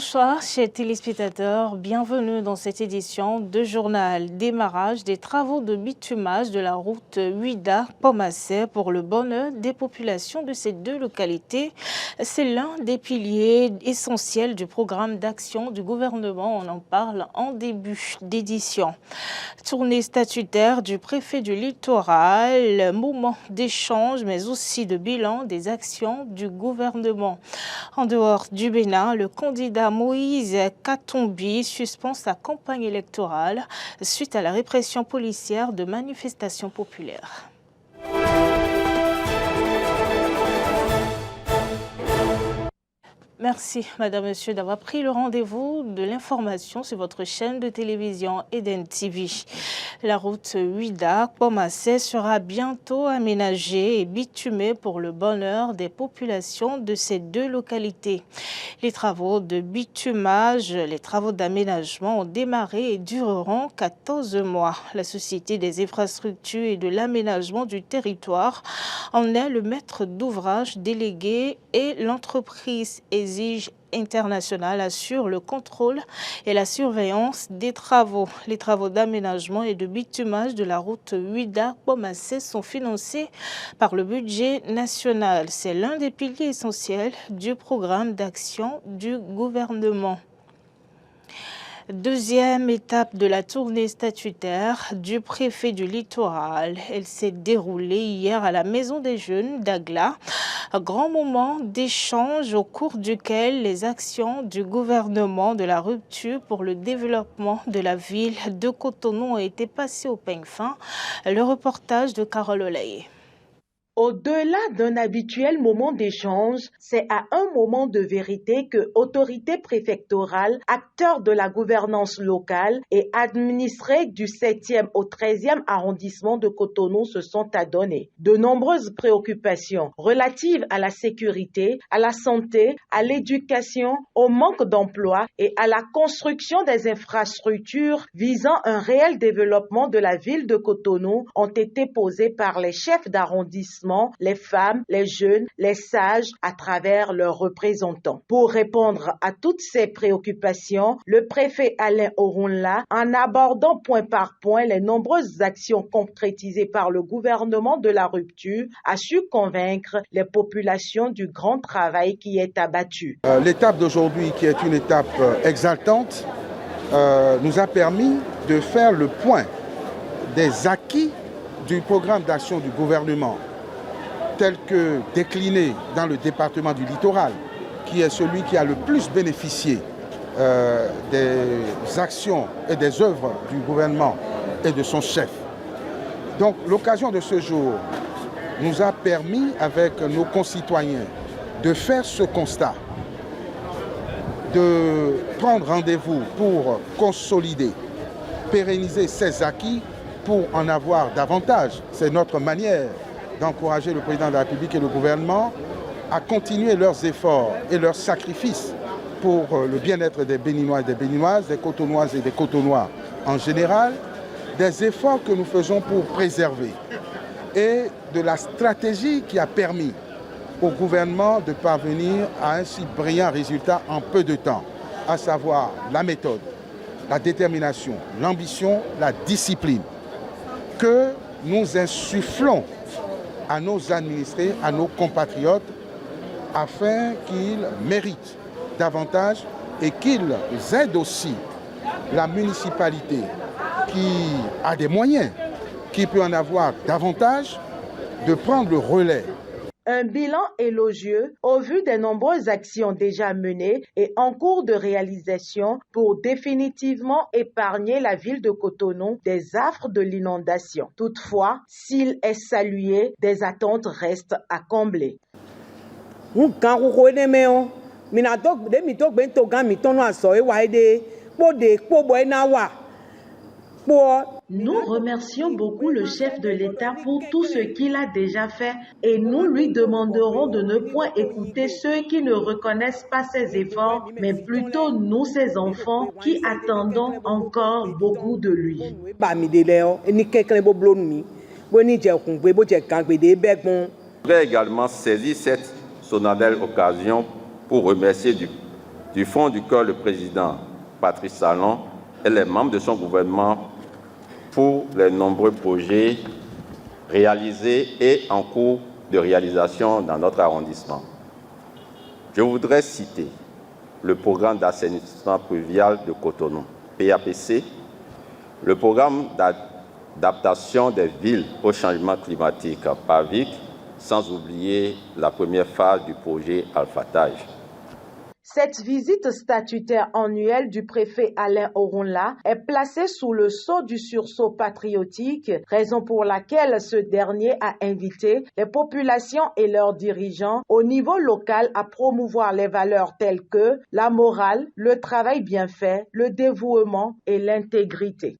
Bonsoir, chers téléspectateurs. Bienvenue dans cette édition de journal. Démarrage des travaux de bitumage de la route Ouida-Pomassé pour le bonheur des populations de ces deux localités. C'est l'un des piliers essentiels du programme d'action du gouvernement. On en parle en début d'édition. Tournée statutaire du préfet du littoral, moment d'échange mais aussi de bilan des actions du gouvernement. En dehors du Bénin, le candidat Moïse Katumbi suspend sa campagne électorale suite à la répression policière de manifestations populaires. Merci, Madame, Monsieur, d'avoir pris le rendez-vous de l'information sur votre chaîne de télévision Eden TV. La route Ouida-Pomassé sera bientôt aménagée et bitumée pour le bonheur des populations de ces deux localités. Les travaux de bitumage, les travaux d'aménagement ont démarré et dureront 14 mois. La Société des infrastructures et de l'aménagement du territoire en est le maître d'ouvrage délégué et l'entreprise Exige International assure le contrôle et la surveillance des travaux. Les travaux d'aménagement et de bitumage de la route Ouida-Pomassé sont financés par le budget national. C'est l'un des piliers essentiels du programme d'action du gouvernement. Deuxième étape de la tournée statutaire du préfet du littoral. Elle s'est déroulée hier à la Maison des Jeunes d'Agla. Un grand moment d'échange au cours duquel les actions du gouvernement de la rupture pour le développement de la ville de Cotonou ont été passées au peigne fin. Le reportage de Carole Olaye. Au-delà d'un habituel moment d'échange, c'est à un moment de vérité que autorités préfectorales, acteurs de la gouvernance locale et administrés du 7e au 13e arrondissement de Cotonou se sont adonnés. De nombreuses préoccupations relatives à la sécurité, à la santé, à l'éducation, au manque d'emploi et à la construction des infrastructures visant un réel développement de la ville de Cotonou ont été posées par les chefs d'arrondissement, les femmes, les jeunes, les sages à travers leurs représentants. Pour répondre à toutes ces préoccupations, le préfet Alain Orunla, en abordant point par point les nombreuses actions concrétisées par le gouvernement de la rupture, a su convaincre les populations du grand travail qui est abattu. L'étape d'aujourd'hui, qui est une étape exaltante, nous a permis de faire le point des acquis du programme d'action du gouvernement, tel que décliné dans le département du littoral, qui est celui qui a le plus bénéficié des actions et des œuvres du gouvernement et de son chef. Donc l'occasion de ce jour nous a permis, avec nos concitoyens, de faire ce constat, de prendre rendez-vous pour consolider, pérenniser ces acquis pour en avoir davantage. C'est notre manière d'encourager le président de la République et le gouvernement à continuer leurs efforts et leurs sacrifices pour le bien-être des Béninois et des Béninoises, des Cotonoises et des Cotonois en général, des efforts que nous faisons pour préserver et de la stratégie qui a permis au gouvernement de parvenir à un si brillant résultat en peu de temps, à savoir la méthode, la détermination, l'ambition, la discipline, que nous insufflons à nos administrés, à nos compatriotes, afin qu'ils méritent davantage et qu'ils aident aussi la municipalité qui a des moyens, qui peut en avoir davantage, de prendre le relais. Un bilan élogieux au vu des nombreuses actions déjà menées et en cours de réalisation pour définitivement épargner la ville de Cotonou des affres de l'inondation. Toutefois, s'il est salué, des attentes restent à combler. Nous remercions beaucoup le chef de l'État pour tout ce qu'il a déjà fait et nous lui demanderons de ne point écouter ceux qui ne reconnaissent pas ses efforts, mais plutôt nous, ses enfants, qui attendons encore beaucoup de lui. Je voudrais également saisir cette solennelle occasion pour remercier du Du fond du cœur, le président Patrice Talon et les membres de son gouvernement pour les nombreux projets réalisés et en cours de réalisation dans notre arrondissement. Je voudrais citer le programme d'assainissement pluvial de Cotonou, PAPC, le programme d'adaptation des villes au changement climatique, PAVIC, sans oublier la première phase du projet Alphatage. Cette visite statutaire annuelle du préfet Alain Oronla est placée sous le sceau du sursaut patriotique, raison pour laquelle ce dernier a invité les populations et leurs dirigeants au niveau local à promouvoir les valeurs telles que la morale, le travail bien fait, le dévouement et l'intégrité.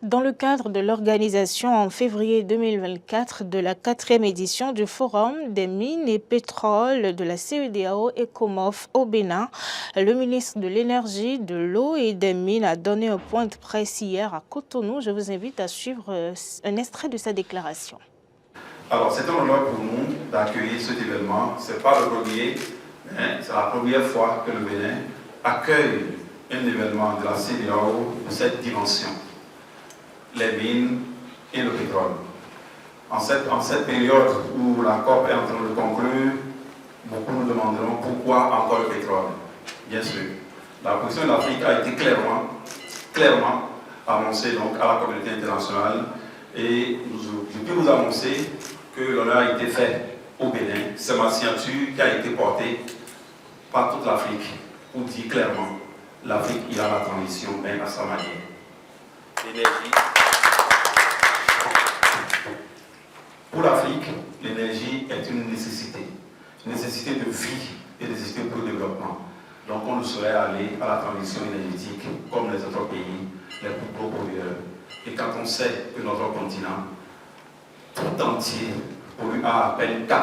Dans le cadre de l'organisation en février 2024 de la 4e édition du Forum des mines et pétroles de la CEDEAO ECOMOF au Bénin, le ministre de l'Énergie, de l'Eau et des Mines a donné un point de presse hier à Cotonou. Je vous invite à suivre un extrait de sa déclaration. Alors, c'est un honneur pour nous d'accueillir cet événement. Ce n'est pas le premier, mais c'est la première fois que le Bénin accueille un événement de la CEDEAO de cette dimension. Les mines et le pétrole. En cette période où la COP est en train de conclure, beaucoup nous demanderont pourquoi encore le pétrole. Bien sûr, la position de l'Afrique a été clairement annoncée donc, à la communauté internationale et je peux vous annoncer que l'honneur a été fait au Bénin. C'est ma signature qui a été portée par toute l'Afrique pour dire clairement l'Afrique ira à la transition, mais à sa manière. L'énergie. Pour l'Afrique, l'énergie est une nécessité de vie et une nécessité pour le développement. Donc on ne saurait aller à la transition énergétique comme les autres pays, les plus gros pollueurs. Et quand on sait que notre continent tout entier pollue à peine 4%,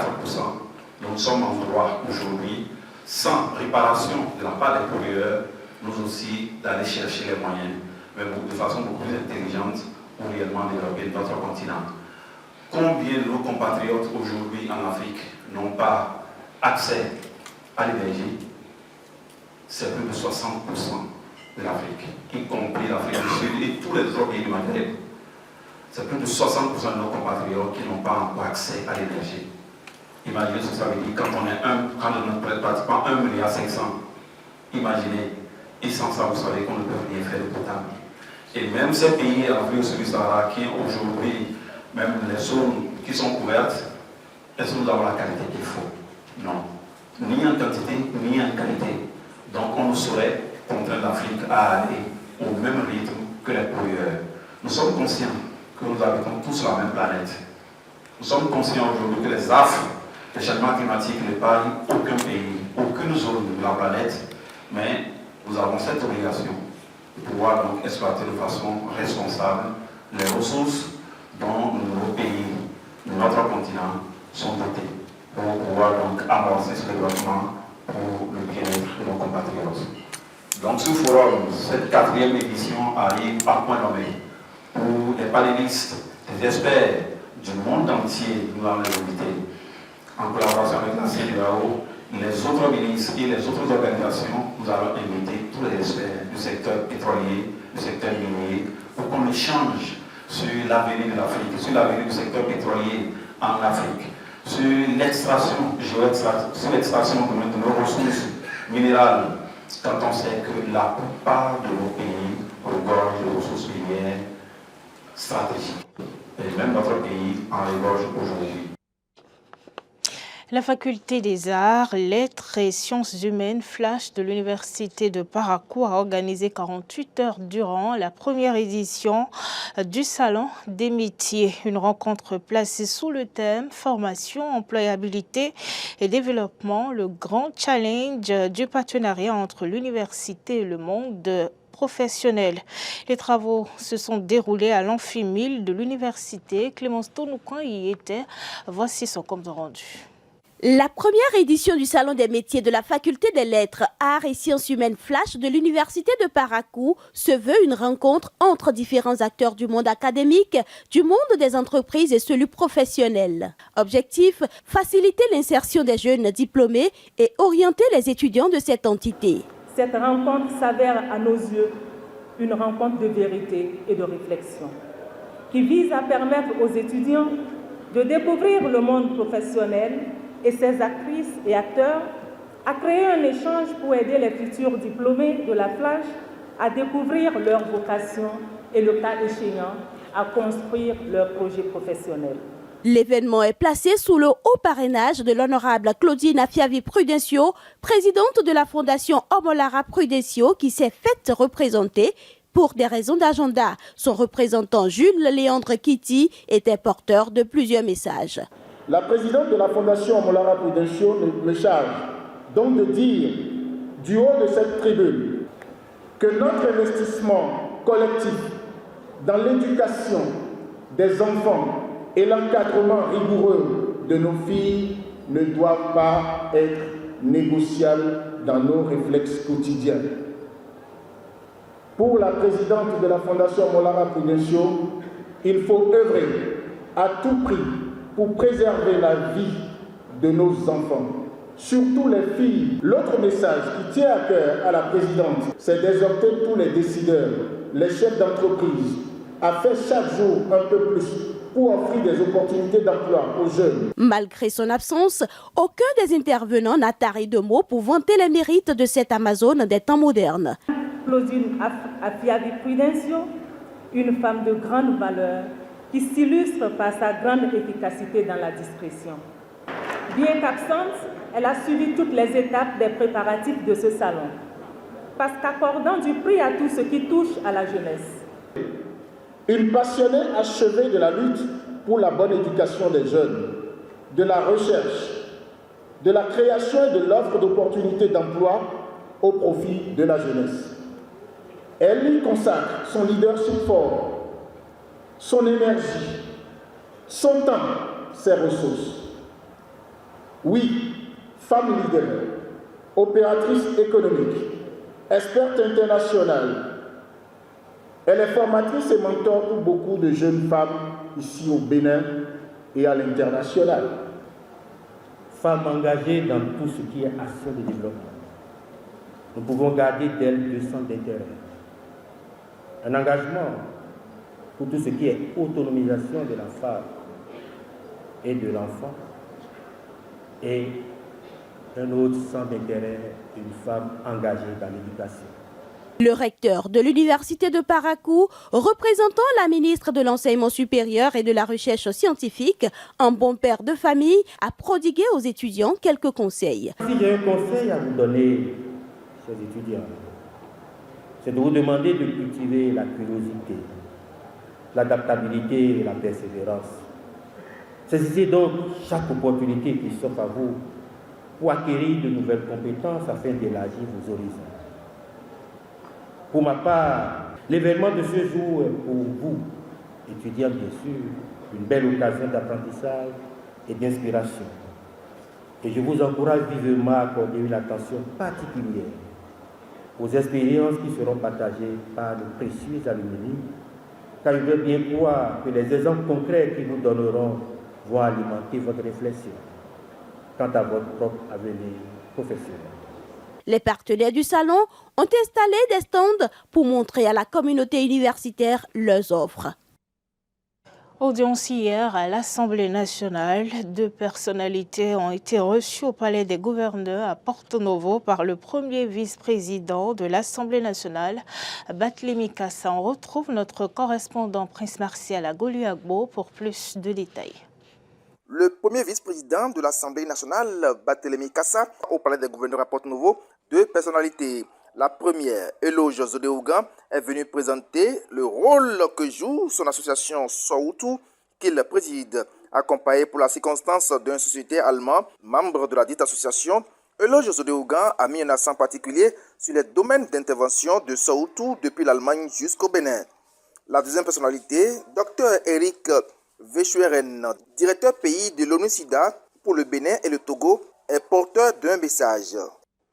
nous sommes en droit aujourd'hui, sans réparation de la part des pollueurs, nous aussi d'aller chercher les moyens, mais de façon beaucoup plus intelligente pour réellement développer notre continent. Combien de nos compatriotes aujourd'hui en Afrique n'ont pas accès à l'énergie? C'est plus de 60% de l'Afrique, y compris l'Afrique du Sud et tous les autres pays du Maghreb. C'est plus de 60% de nos compatriotes qui n'ont pas encore accès à l'énergie. Imaginez ce que ça veut dire quand on est pratiquement 1,5 milliard. Imaginez, et sans ça, vous savez qu'on ne peut rien faire de potable. Et même ces pays en Afrique subsaharienne qui aujourd'hui, même les zones qui sont couvertes, est-ce que nous avons la qualité qu'il faut? Non. Ni en quantité, ni en qualité. Donc on ne saurait contraindre l'Afrique à aller au même rythme que les pollueurs. Nous sommes conscients que nous habitons tous sur la même planète. Nous sommes conscients aujourd'hui que les affres, les changements climatiques n'épargnent aucun pays, aucune zone de la planète, mais nous avons cette obligation de pouvoir donc exploiter de façon responsable les ressources dont nos pays, notre continent, sont dotés pour pouvoir donc amorcer ce développement pour le bien-être de nos compatriotes. Donc ce forum, cette 4e édition arrive à point nommé où les panélistes, les experts du monde entier nous allons les inviter en collaboration avec la CEDEAO, les autres ministres et les autres organisations, nous allons inviter tous les experts du secteur pétrolier, du secteur minier, pour qu'on échange sur l'avenir de l'Afrique, sur l'avenir du secteur pétrolier en Afrique, sur l'extraction, sur l'extraction de nos ressources minérales, quand on sait que la plupart de nos pays regorgent de ressources minières stratégiques. Et même notre pays en regorge aujourd'hui. La faculté des arts, lettres et sciences humaines Flash de l'université de Parakou a organisé 48 heures durant la première édition du Salon des métiers. Une rencontre placée sous le thème formation, employabilité et développement, le grand challenge du partenariat entre l'université et le monde professionnel. Les travaux se sont déroulés à l'Amphimile de l'université. Clémence Tonoukan y était. Voici son compte rendu. La première édition du Salon des métiers de la Faculté des Lettres, Arts et Sciences Humaines Flash de l'Université de Parakou se veut une rencontre entre différents acteurs du monde académique, du monde des entreprises et celui professionnel. Objectif, faciliter l'insertion des jeunes diplômés et orienter les étudiants de cette entité. Cette rencontre s'avère à nos yeux une rencontre de vérité et de réflexion qui vise à permettre aux étudiants de découvrir le monde professionnel et ses actrices et acteurs, à créer un échange pour aider les futurs diplômés de la Flash à découvrir leur vocation et, le cas échéant, à construire leur projet professionnel. L'événement est placé sous le haut parrainage de l'honorable Claudine Afiavi Prudencio, présidente de la Fondation Omolara Prudencio, qui s'est faite représenter pour des raisons d'agenda. Son représentant Jules Léandre Kitty était porteur de plusieurs messages. La présidente de la Fondation Omolara Prudencio me charge donc de dire, du haut de cette tribune, que notre investissement collectif dans l'éducation des enfants et l'encadrement rigoureux de nos filles ne doivent pas être négociables dans nos réflexes quotidiens. Pour la présidente de la Fondation Omolara Prudencio, il faut œuvrer à tout prix pour préserver la vie de nos enfants, surtout les filles. L'autre message qui tient à cœur à la présidente, c'est d'exhorter tous les décideurs, les chefs d'entreprise, à faire chaque jour un peu plus pour offrir des opportunités d'emploi aux jeunes. Malgré son absence, aucun des intervenants n'a taré de mots pour vanter les mérites de cette Amazone des temps modernes. Claudine Afiavi Prudencio, une femme de grande valeur, qui s'illustre par sa grande efficacité dans la discrétion. Bien qu'absente, elle a suivi toutes les étapes des préparatifs de ce salon, parce qu'accordant du prix à tout ce qui touche à la jeunesse. Une passionnée achevée de la lutte pour la bonne éducation des jeunes, de la recherche, de la création et de l'offre d'opportunités d'emploi au profit de la jeunesse. Elle y consacre son leadership fort, son énergie, son temps, ses ressources. Oui, femme leader, opératrice économique, experte internationale, elle est formatrice et mentor pour beaucoup de jeunes femmes ici au Bénin et à l'international. Femme engagée dans tout ce qui est action de développement. Nous pouvons garder d'elle 200 d'intérêt. Un engagement pour tout ce qui est autonomisation de la femme et de l'enfant, et un autre centre d'intérêt, une femme engagée dans l'éducation. Le recteur de l'Université de Parakou, représentant la ministre de l'Enseignement supérieur et de la Recherche scientifique, un bon père de famille, a prodigué aux étudiants quelques conseils. Si j'ai un conseil à vous donner, chers étudiants, c'est de vous demander de cultiver la curiosité, l'adaptabilité et la persévérance. Saisissez donc chaque opportunité qui s'offre à vous pour acquérir de nouvelles compétences afin d'élargir vos horizons. Pour ma part, l'événement de ce jour est pour vous, étudiants bien sûr, une belle occasion d'apprentissage et d'inspiration. Et je vous encourage vivement à accorder une attention particulière aux expériences qui seront partagées par de précieux alumni, car je veux bien croire que les exemples concrets qu'ils vous donneront vont alimenter votre réflexion quant à votre propre avenir professionnel. Les partenaires du salon ont installé des stands pour montrer à la communauté universitaire leurs offres. Audience hier à l'Assemblée nationale. 2 personnalités ont été reçues au Palais des gouverneurs à Porto Novo par le premier vice-président de l'Assemblée nationale, Barthélémy Kassa. On retrouve notre correspondant Prince Martial à Goluagbo pour plus de détails. Le premier vice-président de l'Assemblée nationale, Barthélémy Kassa, au Palais des gouverneurs à Porto Novo, 2 personnalités. La première, Eloge Zodéougan, est venue présenter le rôle que joue son association Sowutu, qu'il préside. Accompagné pour la circonstance d'un sociétaire allemand, membre de la dite association, Eloge Zodéougan a mis un accent particulier sur les domaines d'intervention de Sowutu depuis l'Allemagne jusqu'au Bénin. La deuxième personnalité, Dr Eric Vechueren, directeur pays de l'ONU-SIDA, pour le Bénin et le Togo est porteur d'un message.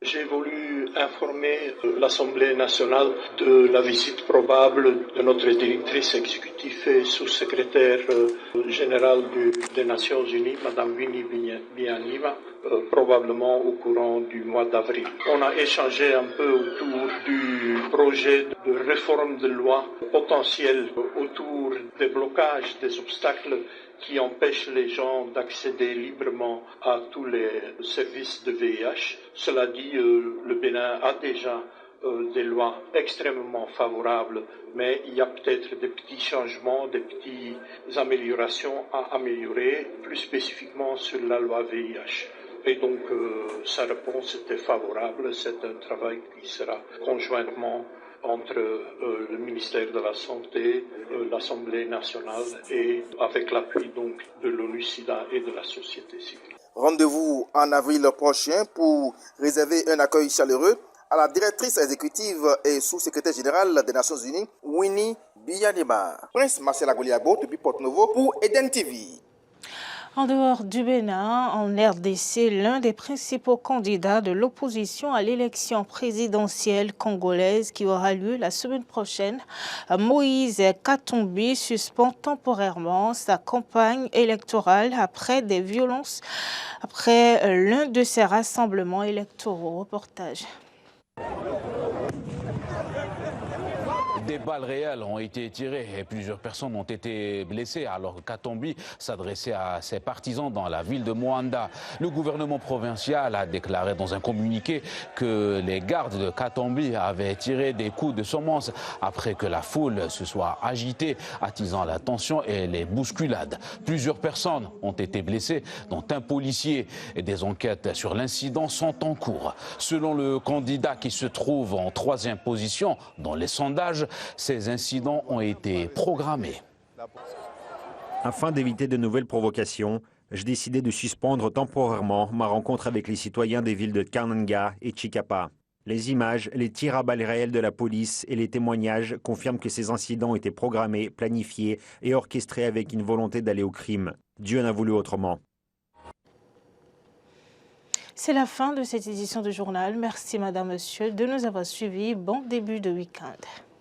J'ai voulu informer l'Assemblée nationale de la visite probable de notre directrice exécutive et sous-secrétaire générale des Nations Unies, Mme Winnie Byanyima, probablement au courant du mois d'avril. On a échangé un peu autour du projet de réforme de loi potentielle, autour des blocages, des obstacles qui empêchent les gens d'accéder librement à tous les services de VIH. Cela dit, le Bénin a déjà des lois extrêmement favorables, mais il y a peut-être des petits changements, des petites améliorations à améliorer, plus spécifiquement sur la loi VIH. Et donc, sa réponse était favorable. C'est un travail qui sera conjointement entre le ministère de la Santé, l'Assemblée nationale et avec l'appui donc de l'ONU-SIDA et de la société civile. Rendez-vous en avril prochain pour réserver un accueil chaleureux à la directrice exécutive et sous-secrétaire générale des Nations Unies, Winnie Byanyima. Prince Marcel Agoliabo depuis Porte-Novo pour Eden TV. En dehors du Bénin, en RDC, l'un des principaux candidats de l'opposition à l'élection présidentielle congolaise qui aura lieu la semaine prochaine, Moïse Katumbi, suspend temporairement sa campagne électorale après des violences, après l'un de ses rassemblements électoraux. Reportage. Des balles réelles ont été tirées et plusieurs personnes ont été blessées alors que Katumbi s'adressait à ses partisans dans la ville de Moanda. Le gouvernement provincial a déclaré dans un communiqué que les gardes de Katumbi avaient tiré des coups de semonce après que la foule se soit agitée, attisant la tension et les bousculades. Plusieurs personnes ont été blessées, dont un policier, et des enquêtes sur l'incident sont en cours. Selon le candidat qui se trouve en 3e position dans les sondages, ces incidents ont été programmés. Afin d'éviter de nouvelles provocations, j'ai décidé de suspendre temporairement ma rencontre avec les citoyens des villes de Kananga et Chikapa. Les images, les tirs à balles réelles de la police et les témoignages confirment que ces incidents étaient programmés, planifiés et orchestrés avec une volonté d'aller au crime. Dieu n'a voulu autrement. C'est la fin de cette édition du journal. Merci madame, monsieur de nous avoir suivis. Bon début de week-end.